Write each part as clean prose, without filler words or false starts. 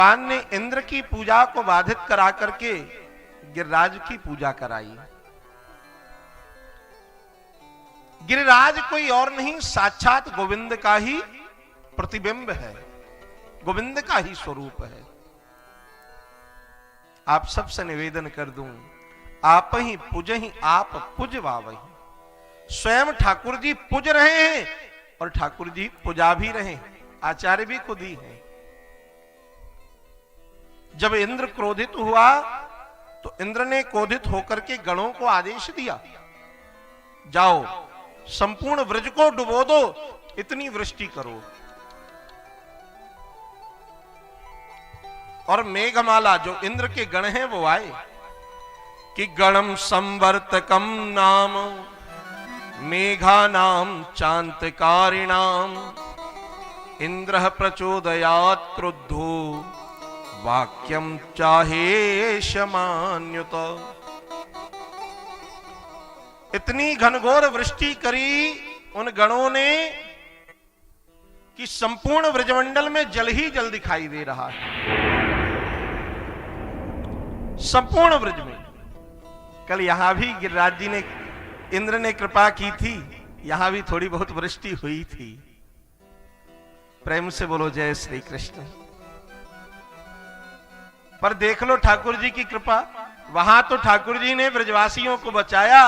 भगवान ने इंद्र की पूजा को बाधित करा करके गिरिराज की पूजा कराई। गिरिराज कोई और नहीं, साक्षात गोविंद का ही प्रतिबिंब है, गोविंद का ही स्वरूप है। आप सबसे निवेदन कर दूं, आप ही पूजहि आप पूजवावहि। स्वयं ठाकुर जी पूज रहे हैं और ठाकुर जी पूजा भी रहे हैं, आचार्य भी खुद ही है। जब इंद्र क्रोधित हुआ तो इंद्र ने क्रोधित होकर के गणों को आदेश दिया, जाओ संपूर्ण व्रज को डुबो दो, इतनी वृष्टि करो। और मेघमाला जो इंद्र के गण हैं वो आए कि गणम संवर्तकम नाम मेघा नाम चांतकारिणाम इंद्र प्रचोदयात् क्रुद्धो वाक्यम चाहे शमान्युत। इतनी घनघोर वृष्टि करी उन गणों ने कि संपूर्ण व्रजमंडल में जल ही जल दिखाई दे रहा है, संपूर्ण व्रज में। कल यहां भी गिरिराज जी ने, इंद्र ने कृपा की थी, यहां भी थोड़ी बहुत वृष्टि हुई थी। प्रेम से बोलो जय श्री कृष्ण। पर देख लो ठाकुर जी की कृपा, वहां तो ठाकुर जी ने ब्रजवासियों को बचाया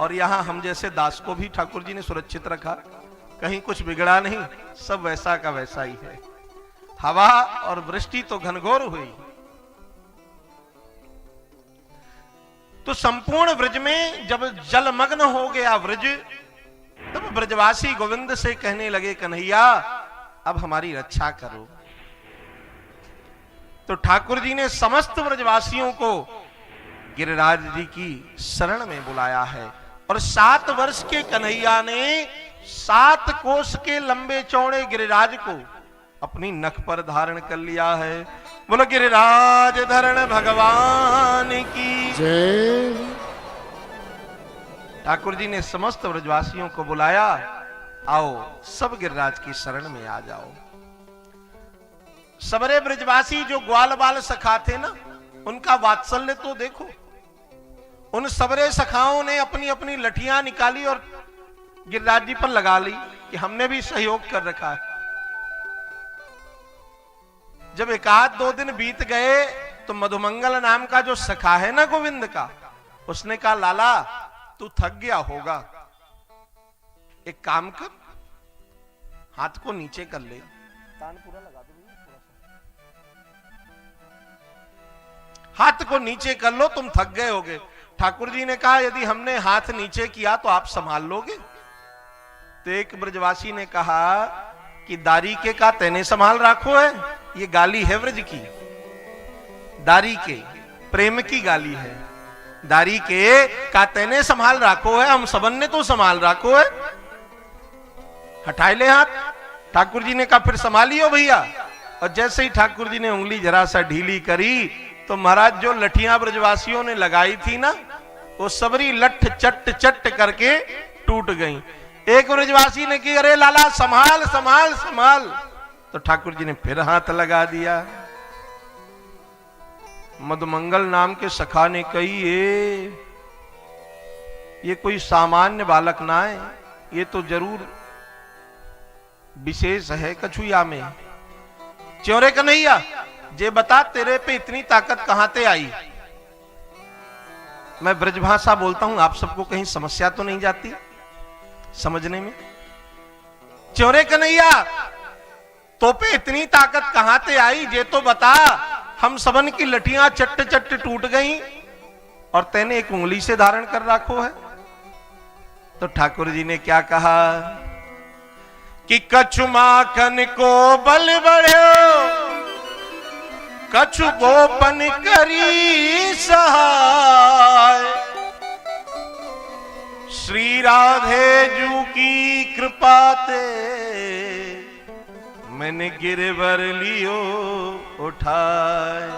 और यहां हम जैसे दास को भी ठाकुर जी ने सुरक्षित रखा, कहीं कुछ बिगड़ा नहीं, सब वैसा का वैसा ही है। हवा और वृष्टि तो घनघोर हुई। तो संपूर्ण व्रज में जब जलमग्न हो गया व्रज, तब ब्रजवासी गोविंद से कहने लगे, कन्हैया अब हमारी रक्षा करो। तो ठाकुर जी ने समस्त ब्रजवासियों को गिरिराज जी की शरण में बुलाया है। और 7 वर्ष के कन्हैया ने 7 कोस के लंबे चौड़े गिरिराज को अपनी नख पर धारण कर लिया है। बोलो गिरिराज धरण भगवान की जय। ठाकुर जी ने समस्त ब्रजवासियों को बुलाया, आओ सब गिरिराज की शरण में आ जाओ। सबरे ब्रजवासी जो ग्वाल बाल सखा थे ना, उनका वात्सल्य तो देखो। उन सबरे सखाओं ने अपनी अपनी लठियां निकाली और गिरिराज जी पर लगा ली कि हमने भी सहयोग कर रखा है। जब 1-2 दिन बीत गए तो मधुमंगल नाम का जो सखा है ना गोविंद का, उसने कहा, लाला तू थक गया होगा, एक काम कर, हाथ को नीचे कर ले, तान पूरा लगा दो, हाथ को नीचे कर लो, तुम थक गए होगे। ठाकुर जी ने कहा, यदि हमने हाथ नीचे किया तो आप संभाल लोगे? तो एक ब्रजवासी ने कहा कि दारी के का तेने संभाल राखो है, ये गाली है व्रज की, दारी के प्रेम की गाली है। दारी के का तेने संभाल राखो है, हम सबन ने तो संभाल राखो है, हटाए ले हाथ। ठाकुर जी ने कहा, फिर संभालियो भैया। और जैसे ही ठाकुर जी ने उंगली जरा सा ढीली करी तो महाराज जो लठियां ब्रजवासियों ने लगाई थी ना, वो सबरी लठ चट चट करके टूट गई। एक ब्रजवासी ने की, अरे लाला संभाल संभाल संभाल। तो ठाकुर जी ने फिर हाथ लगा दिया। मधुमंगल नाम के सखा ने कही, ये कोई सामान्य बालक ना है, ये तो जरूर विशेष है कछुया में। च्योरे कन्हैया जे बता, तेरे पे इतनी ताकत कहां से आई? मैं ब्रजभाषा बोलता हूं, आप सबको कहीं समस्या तो नहीं जाती समझने में? च्योरे कन्हैया तो पे इतनी ताकत कहां से आई, जे तो बता। हम सबन की लठियां चट्ट चट्ट टूट गई और तैने एक उंगली से धारण कर रखो है। तो ठाकुर जी ने क्या कहा कि कछु माखन को बल बढ़ो, कछु गोपन करी सहाय। श्री राधे जू की कृपा ते मैंने गिरवर लियो उठाए।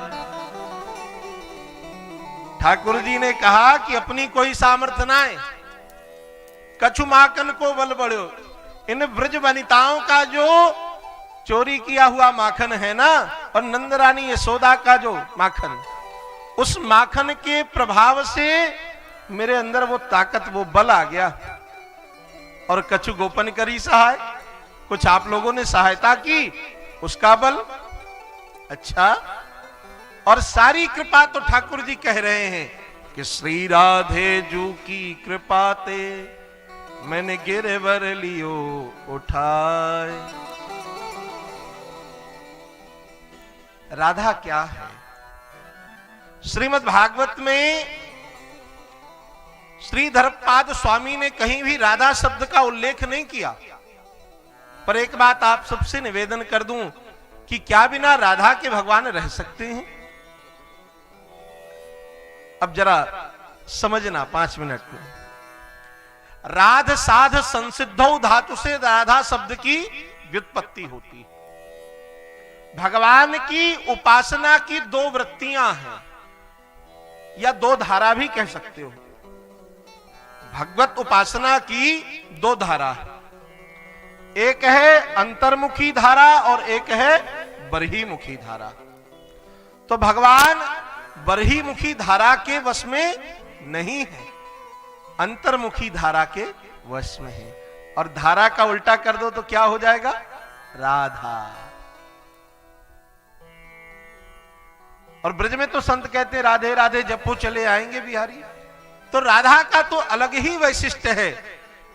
ठाकुर जी ने कहा कि अपनी कोई सामर्थ्य ना है, कछु माखन को बल बढ़ो। इन ब्रज वनिताओं का जो चोरी किया हुआ माखन है ना, और नंद रानी यशोदा का जो माखन, उस माखन के प्रभाव से मेरे अंदर वो ताकत, वो बल आ गया। और कछु गोपन करी सहाय, कुछ आप लोगों ने सहायता की, उसका बल। अच्छा, और सारी कृपा तो ठाकुर जी कह रहे हैं कि श्री राधे जू की कृपा ते मैंने गिरवर लियो उठाए। राधा क्या है? श्रीमद् भागवत में श्री धर्मपाद स्वामी ने कहीं भी राधा शब्द का उल्लेख नहीं किया। पर एक बात आप सबसे निवेदन कर दूं कि क्या बिना राधा के भगवान रह सकते हैं? अब जरा समझना 5 मिनट में। राध साध संसिद्धौ धातु से राधा शब्द की व्युत्पत्ति होती है। भगवान की उपासना की 2 वृत्तियां हैं, या 2 धारा भी कह सकते हो। भगवत उपासना की 2 धारा है, एक है अंतर्मुखी धारा और एक है बर्हिमुखी धारा। तो भगवान बर्हिमुखी धारा के वश में नहीं है, अंतर्मुखी धारा के वश में है। और धारा का उल्टा कर दो तो क्या हो जाएगा? राधा। और ब्रज में तो संत कहते राधे राधे जपो चले आएंगे बिहारी। तो राधा का तो अलग ही वैशिष्ट्य है।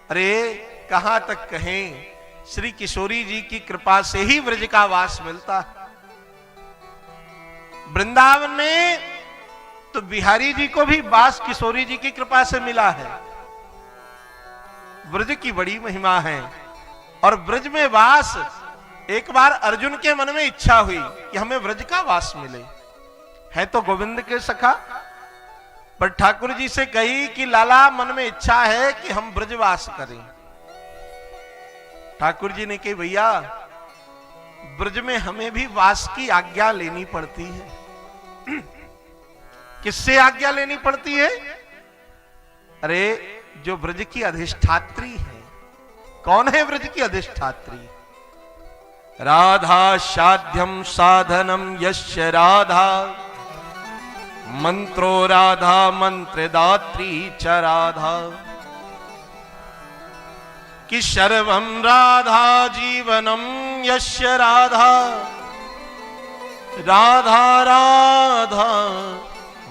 अरे कहां तक कहें, श्री किशोरी जी की कृपा से ही ब्रज का वास मिलता है। वृंदावन में तो बिहारी जी को भी वास किशोरी जी की कृपा से मिला है। ब्रज की बड़ी महिमा है। और ब्रज में वास, एक बार अर्जुन के मन में इच्छा हुई कि हमें ब्रज का वास मिले, है तो गोविंद के सखा, पर ठाकुर जी से कही कि लाला मन में इच्छा है कि हम ब्रजवास करें। ठाकुर जी ने कही भैया ब्रज में हमें भी वास की आज्ञा लेनी पड़ती है। किससे आज्ञा लेनी पड़ती है? अरे जो ब्रज की अधिष्ठात्री है। कौन है ब्रज की अधिष्ठात्री? राधा साध्यम साधनम यस्य राधा, मंत्रो राधा मंत्रदात्री च राधा, कि सर्वं राधा जीवनम यस्य राधा, राधा राधा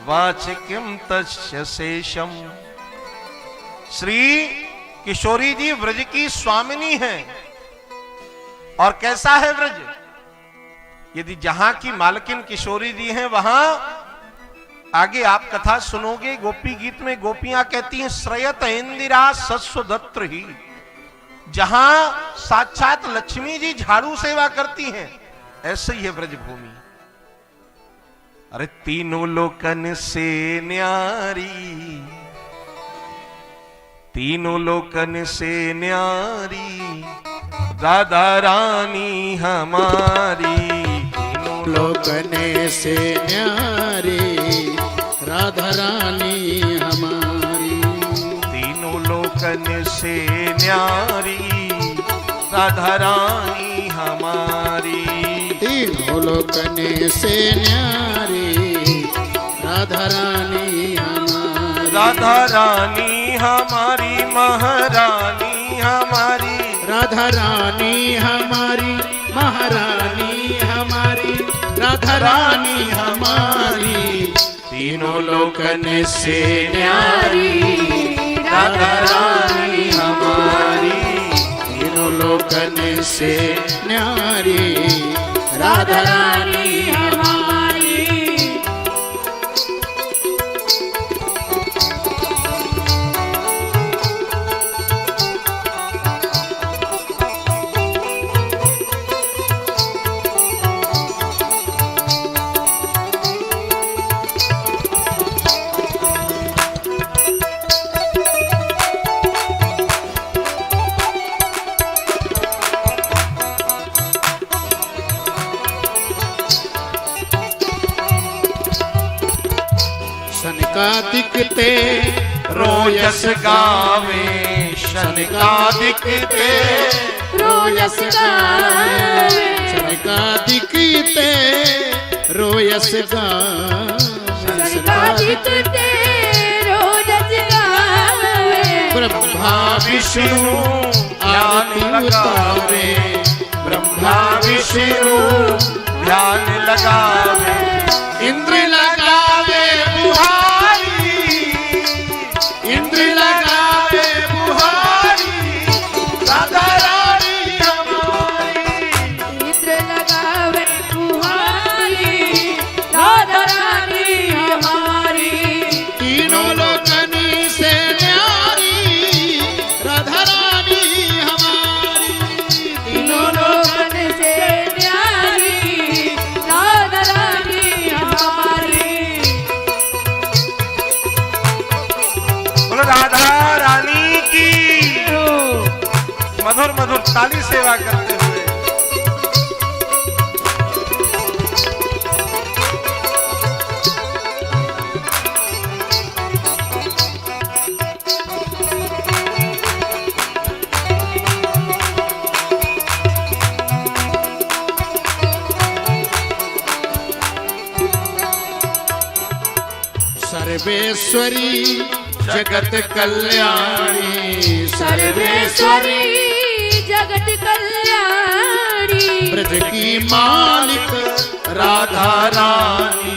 वाचिकं तस्य शेषम। श्री किशोरी जी ब्रज की स्वामिनी हैं। और कैसा है ब्रज? यदि जहां की मालकिन किशोरी जी हैं, वहां आगे आप कथा सुनोगे, गोपी गीत में गोपियां कहती हैं श्रयत इंदिरा सस्वदत्र ही। जहां साक्षात लक्ष्मी जी झाड़ू सेवा करती हैं, ऐसे ही है ब्रजभूमि। अरे तीनों लोकन से न्यारी, तीनों लोकन से न्यारी राधा रानी हमारी। तीनों लोकन से न्यारी राधा रानी हमारी। तीनों लोकन से न्यारी राधा रानी हमारी। तीनों लोकन से न्यारी राधा रानी हमारी। राधा रानी हमारी महारानी हमारी। राधा रानी हमारी महारानी हमारी। राधा रानी हमारी तीनों लोकन से न्यारी राधा रानी हमारी। तीनों लोकन से न्यारी राधा रानी हमारी। दिखते रोयस गावे शन का दिखते रोयस गावे सनकादिक ते रोयस सनकादिक ते रोयस गावे ब्रह्मा विष्णु आरती उतारे ब्रह्मा विष्णु ध्यान लगावे इंद्र लगावे बुहारी इंद्र लगावे बुहारी राधा रानी हमारी इंद्र लगावे बुहारी राधा रानी हमारी तीनों लोकन से न्यारी राधा रानी हमारी तीनों लोकन से न्यारी राधा रानी हमारी बोलो राधा रानी की मधुर मधुर ताली सेवा करते हुए सर्वेश्वरी जगत कल्याणी सर्वेश्वरी जगत कल्याणी ब्रज की मालिक राधा रानी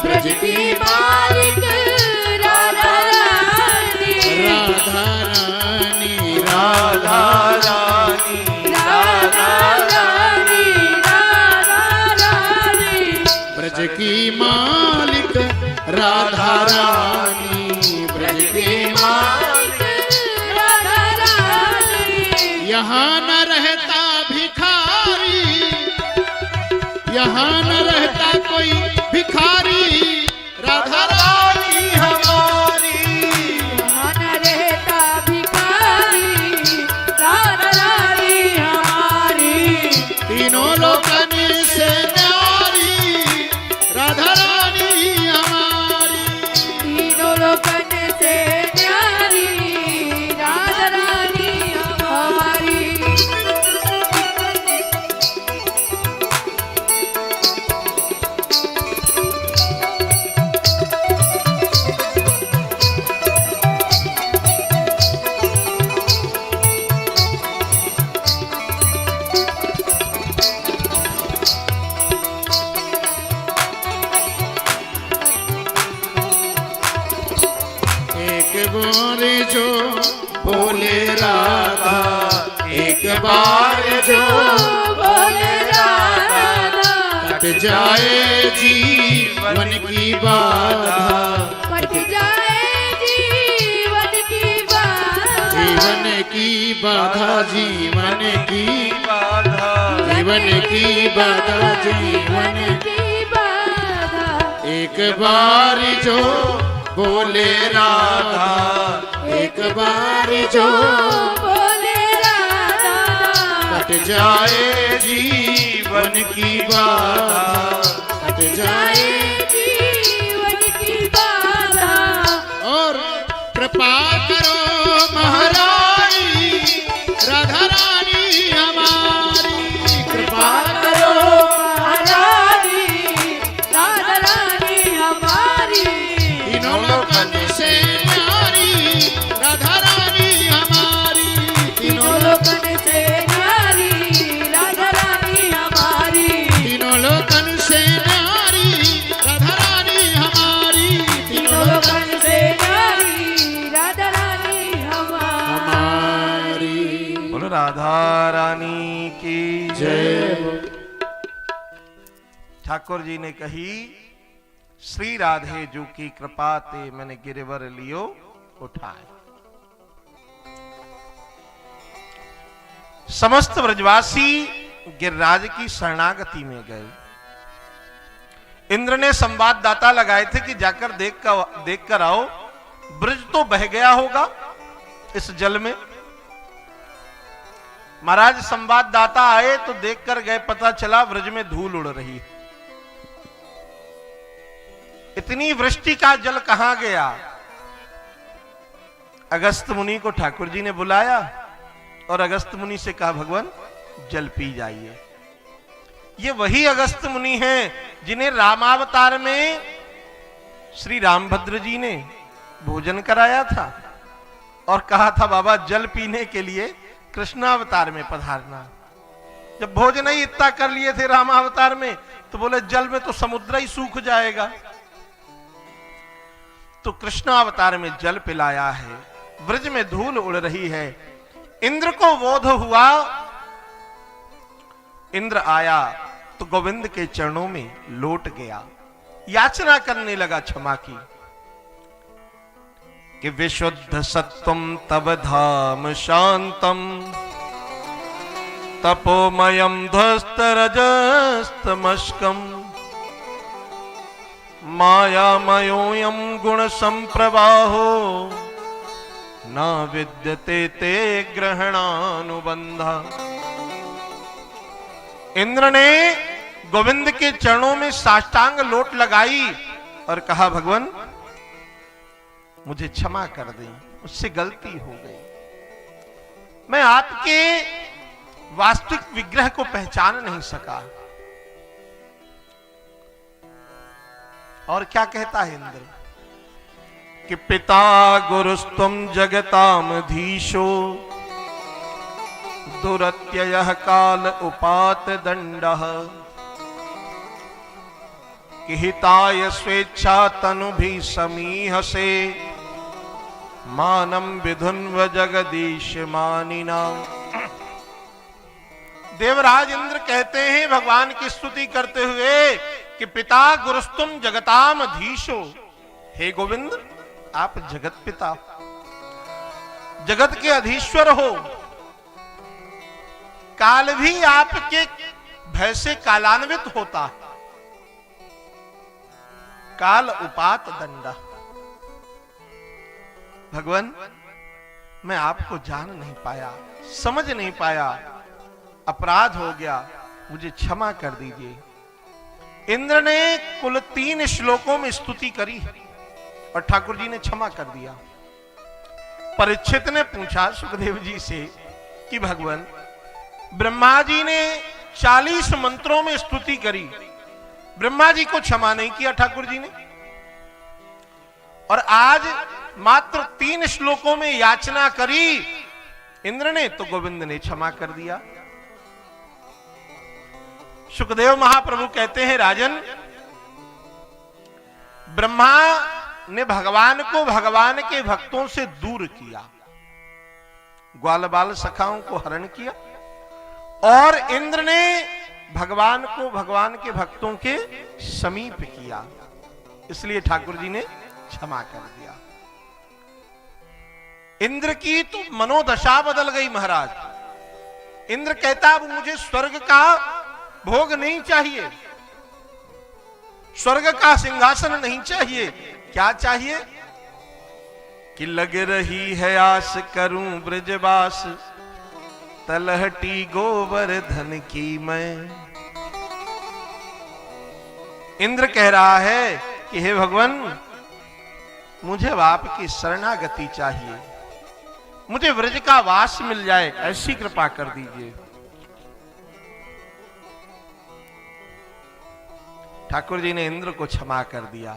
ब्रज की मालिक राधा रानी राधा रानी राधा रानी राधा रानी राधा रानी ब्रज की मालिक राधा रानी ब्रज की मालिक राधा रानी यहाँ न रहता भिखारी यहाँ न रहता कोई भिखारी राधा रानी हमारी मन रहता भिखारी राधा रानी हमारी तीनों लोकन से न्यारी राधा रानी हमारी तीनों लोकन से न्यारी राधा रानी हमारी एक बार जो बोले राधा एक बार जो बोले राधा कट जाए जीवन की बाधा कट जाए जीवन की बाधा जीवन की बाधा जीवन की बाधा जीवन की बाधा जीवन की बाधा एक बार जो बोले राधा एक बार जो बोले राधा कट जाए जीवन की बाधा कट जाए जीवन की बाधा और कृपा करो महारानी राधा रानी हमारी कृपा करो महारानी राधा रानी हमारी तीनों लोकन से न्यारी राधा रानी हमारी तीनों लोकन से न्यारी राधा रानी हमारी तीनों लोकन से न्यारी राधा रानी हमारी तीनों लोकन से न्यारी राधा रानी हमारी बोलो राधा रानी की जय ठाकुर जी ने कही श्री राधे जो की कृपा ते मैंने गिरवर लियो उठाए। समस्त ब्रजवासी गिरिराज की शरणागति में गए। इंद्र ने संवाददाता लगाए थे कि जाकर देख कर आओ, ब्रज तो बह गया होगा इस जल में। महाराज संवाददाता आए तो देखकर गए, पता चला ब्रज में धूल उड़ रही है। इतनी वृष्टि का जल कहां गया? अगस्त मुनि को ठाकुर जी ने बुलाया और अगस्त मुनि से कहा भगवान जल पी जाइए। ये वही अगस्त मुनि हैं जिन्हें रामावतार में श्री रामभद्र जी ने भोजन कराया था और कहा था बाबा जल पीने के लिए कृष्णावतार में पधारना। जब भोजन ही इतना कर लिए थे रामावतार में तो बोले जल में तो समुद्र ही सूख जाएगा, तो कृष्णावतार में जल पिलाया है। ब्रज में धूल उड़ रही है। इंद्र को बोध हुआ, इंद्र आया तो गोविंद के चरणों में लौट गया, याचना करने लगा क्षमा की कि विशुद्ध सत्वम तव धाम शांतम तपोमयम ध्वस्त रजस्तमस्कम मायामयोयम गुण संप्रवाहो न विद्यते ते ग्रहणानुबंधा। इंद्र ने गोविंद के चरणों में साष्टांग लोट लगाई और कहा भगवान मुझे क्षमा कर दें, मुझसे गलती हो गई, मैं आपके वास्तविक विग्रह को पहचान नहीं सका। और क्या कहता है इंद्र कि पिता गुरुस्तुम जगतामधीशो दुरत्ययः काल उपात दंडः कि हिताय स्वेच्छा तनु भी समीहसे मानम विधुन्व जगदीश मानिना। देवराज इंद्र कहते हैं भगवान की स्तुति करते हुए कि पिता गुरुस्तुम जगताम धीशो, हे गोविंद आप जगत पिता, जगत के अधीश्वर हो, काल भी आपके भय से कालान्वित होता है। काल उपात दंडा, भगवान मैं आपको जान नहीं पाया, समझ नहीं पाया, अपराध हो गया, मुझे क्षमा कर दीजिए। इंद्र ने कुल 3 श्लोकों में स्तुति करी और ठाकुर जी ने क्षमा कर दिया। परीक्षित ने पूछा सुखदेव जी से कि भगवान ब्रह्मा जी ने 40 मंत्रों में स्तुति करी, ब्रह्मा जी को क्षमा नहीं किया ठाकुर जी ने, और आज मात्र 3 श्लोकों में याचना करी इंद्र ने तो गोविंद ने क्षमा कर दिया। सुखदेव महाप्रभु कहते हैं राजन, ब्रह्मा ने भगवान को भगवान के भक्तों से दूर किया, ग्वाल बाल सखाओं को हरण किया, और इंद्र ने भगवान को भगवान के भक्तों के समीप किया, इसलिए ठाकुर जी ने क्षमा कर दिया। इंद्र की तो मनोदशा बदल गई महाराज। इंद्र कहता अब मुझे स्वर्ग का भोग नहीं चाहिए, स्वर्ग का सिंहासन नहीं चाहिए, क्या चाहिए कि लग रही है आस करूं ब्रजवास, तलहटी गोवर्धन की मैं। इंद्र कह रहा है कि हे भगवान मुझे अब आपकी शरणागति चाहिए, मुझे ब्रज का वास मिल जाए, ऐसी कृपा कर दीजिए। ठाकुर जी ने इंद्र को क्षमा कर दिया।